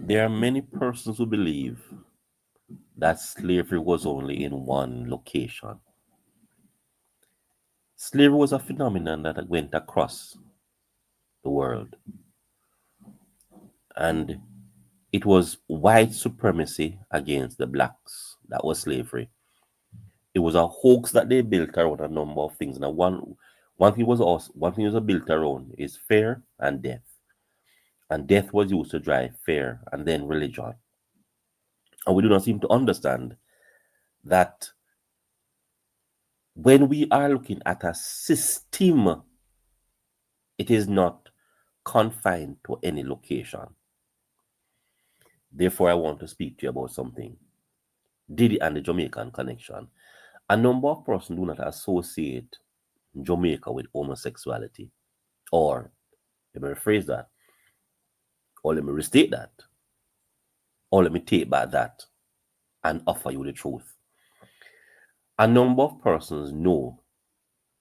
There are many persons who believe that slavery was only in one location. Slavery was a phenomenon that went across the world, and it was white supremacy against the blacks. That was slavery. It was a hoax that they built around a number of things. Now, one thing was also one thing was built around is fear and death, and death was used to drive fear and then religion. And we do not seem to understand that when we are looking at a system, it is not confined to any location. Therefore, I want to speak to you about something. Diddy and the Jamaican connection. A number of persons do not associate Jamaica with homosexuality. Or, let me rephrase that, or let me restate that, or let me take back that and offer you the truth. A number of persons know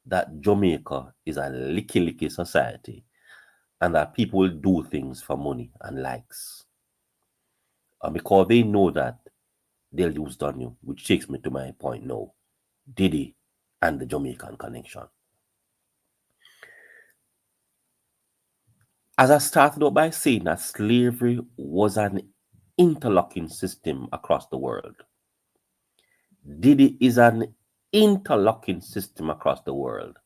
that Jamaica is a licky society and that people will do things for money and likes. And because they know that, they'll use on you, which takes me to my point now. Diddy and the Jamaican connection. As I started out by saying that slavery was an interlocking system across the world, Diddy is an interlocking system across the world.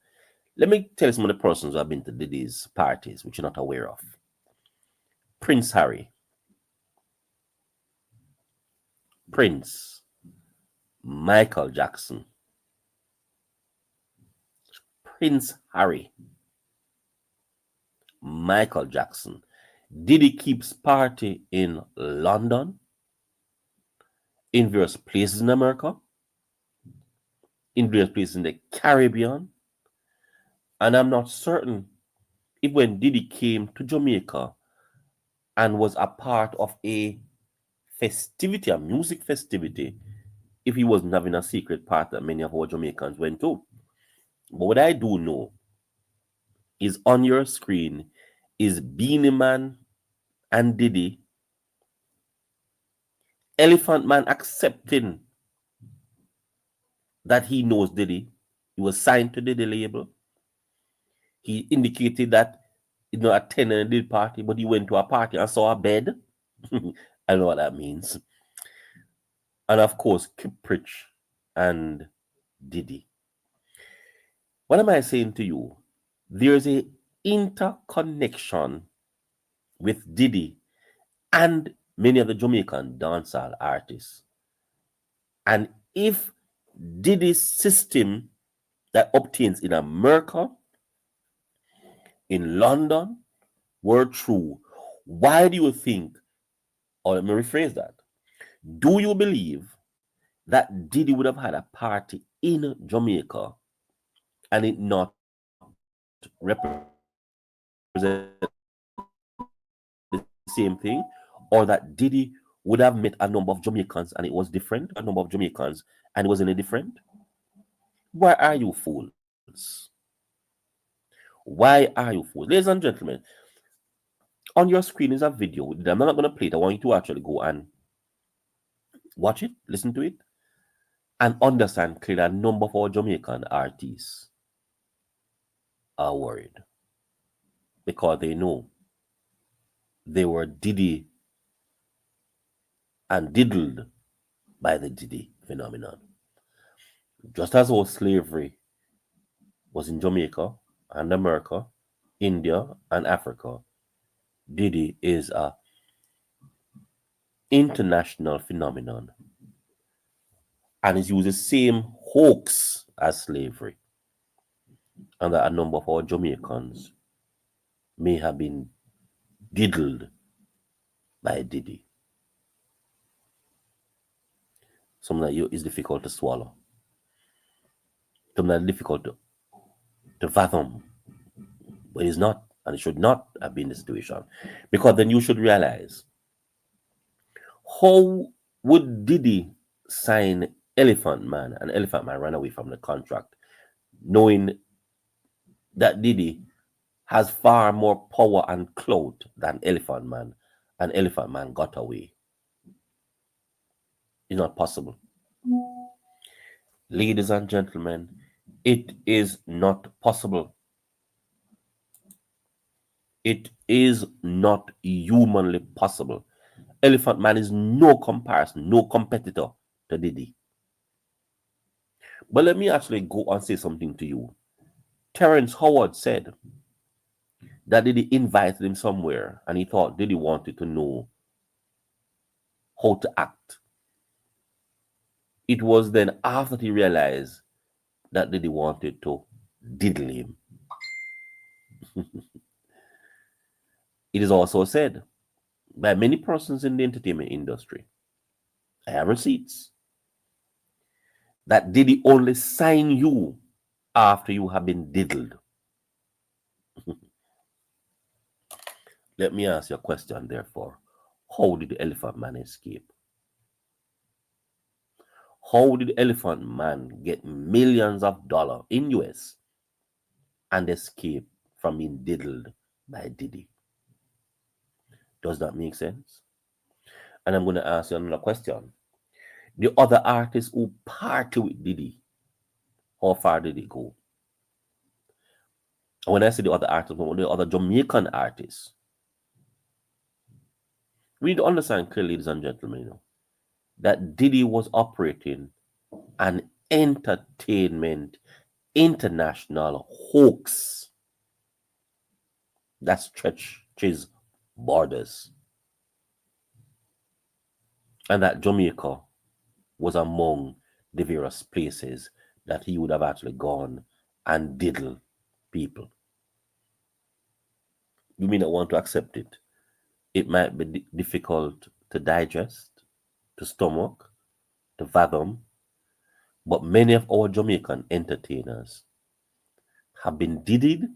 Let me tell you some of the persons who have been to Diddy's parties, which you're not aware of. Prince Harry, Prince, Michael Jackson, Prince Harry, Michael Jackson. Diddy keeps party in London, in various places in America, in various places in the Caribbean, and I'm not certain if when Diddy came to Jamaica and was a part of a festivity, a music festivity, if he wasn't having a secret part that many of our Jamaicans went to. But what I do know is on your screen is Beanie Man and Diddy, Elephant Man accepting that he knows Diddy. He was signed to Diddy label. He indicated that he did not attend a Diddy party, but he went to a party and saw a bed. I know what that means. And of course, Kiprich and Diddy. What am I saying to you? There's a interconnection with Diddy and many of the Jamaican dancehall artists. And if Diddy's system that obtains in America, in London, were true, why do you think, or let me rephrase that, do you believe that Diddy would have had a party in Jamaica and it not represent the same thing, or that Diddy would have met a number of Jamaicans and it was different, a number of Jamaicans and it wasn't any different? Why are you fools? Why are you fools? Ladies and gentlemen, on your screen is a video. I'm not going to play it. I want you to actually go and watch it, listen to it, and understand clearly a number of our Jamaican artists are worried because they know they were Diddy and diddled by the Diddy phenomenon. Just as our slavery was in Jamaica and America, India and Africa, Diddy is a international phenomenon and it uses the same hoax as slavery. And that a number of our Jamaicans may have been diddled by Diddy. Something that is difficult to swallow. Something that is difficult to fathom. But it's not, and it should not have been the situation. Because then you should realize, how would Diddy sign Elephant Man and Elephant Man ran away from the contract, knowing that Diddy has far more power and clout than Elephant Man, and Elephant Man got away. It's not possible. Ladies and gentlemen, it is not possible. It is not humanly possible. Elephant Man is no comparison, no competitor to Diddy. But let me actually go and say something to you. Terrence Howard said that Diddy invited him somewhere and he thought Diddy wanted to know how to act. It was then after he realized that Diddy wanted to diddle him. It is also said by many persons in the entertainment industry, I have receipts, that Diddy only sign you after you have been diddled. Let me ask you a question, therefore. How did the Elephant Man escape? How did the Elephant Man get millions of dollars in US and escape from being diddled by Diddy? Does that make sense? And I'm going to ask you another question. The other artists who party with Diddy, how far did it go? And when I say the other artists, the other Jamaican artists, we need to understand clearly, ladies and gentlemen, that Diddy was operating an entertainment international hoax that stretches borders. And that Jamaica was among the various places that he would have actually gone and diddle people. You may not want to accept it. It might be difficult to digest, to stomach, to fathom, but many of our Jamaican entertainers have been diddled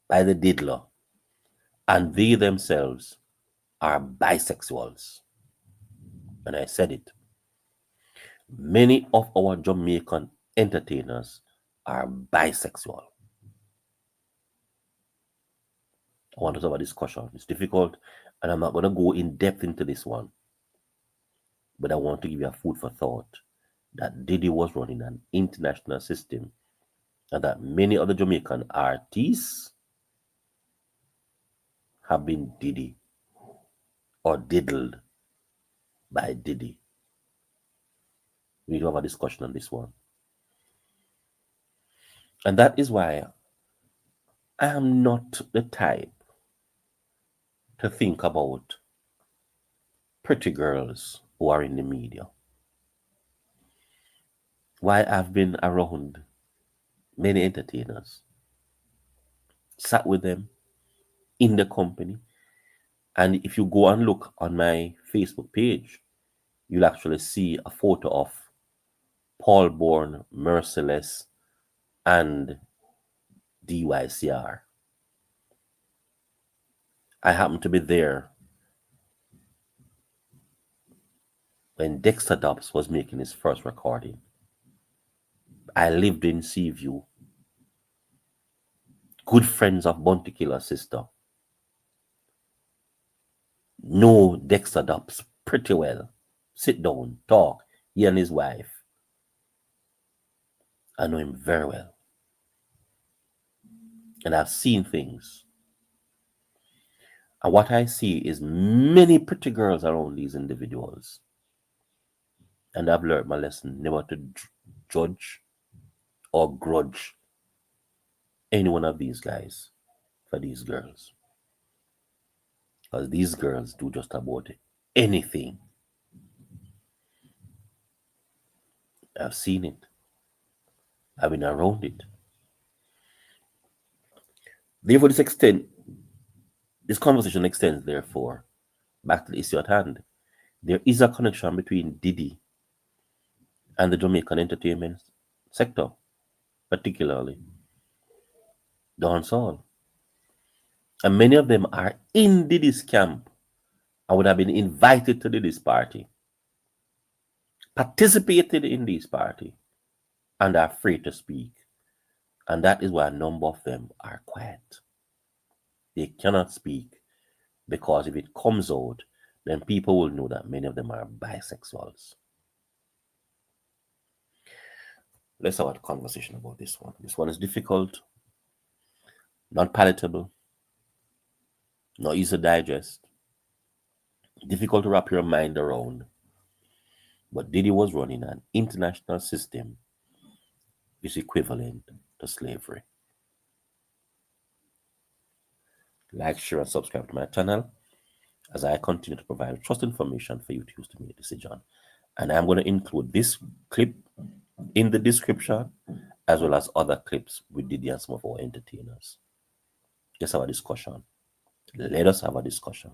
by the diddler, and they themselves are bisexuals. And I said it. Many of our Jamaican entertainers are bisexual. I want to have a discussion. It's difficult, and I'm not going to go in depth into this one. But I want to give you a food for thought that Diddy was running an international system and that many other Jamaican artists have been Diddy or diddled by Diddy. We need to have a discussion on this one. And that is why I am not the type to think about pretty girls who are in the media. Why I've been around many entertainers, sat with them in the company, and if you go and look on my Facebook page, you'll actually see a photo of Paul Bourne, Merciless, and DYCR. I happened to be there when Dexter Dobbs was making his first recording. I lived in Seaview. Good friends of Bounty Killer's sister. Know Dexter Dobbs pretty well. Sit down, talk. He and his wife. I know him very well. And I've seen things. And what I see is many pretty girls around these individuals. And I've learned my lesson never to judge or grudge any one of these guys for these girls. Because these girls do just about anything. I've seen it. I've been around it. Therefore, this conversation extends, therefore, back to the issue at hand. There is a connection between Diddy and the Jamaican entertainment sector, particularly dancehall. And many of them are in Diddy's camp and would have been invited to Diddy's party, participated in this party, and are free to speak. And that is why a number of them are quiet. They cannot speak Because if it comes out, then people will know that many of them are bisexuals. Let's have a conversation about this one. This one is difficult, not palatable, not easy to digest, difficult to wrap your mind around. But Diddy was running an international system which is equivalent to slavery. Like, share, and subscribe to my channel as I continue to provide trust information for you to use to make a decision. And I'm going to include this clip in the description as well as other clips with Diddy and some of our entertainers. Let's have a discussion. Let us have a discussion.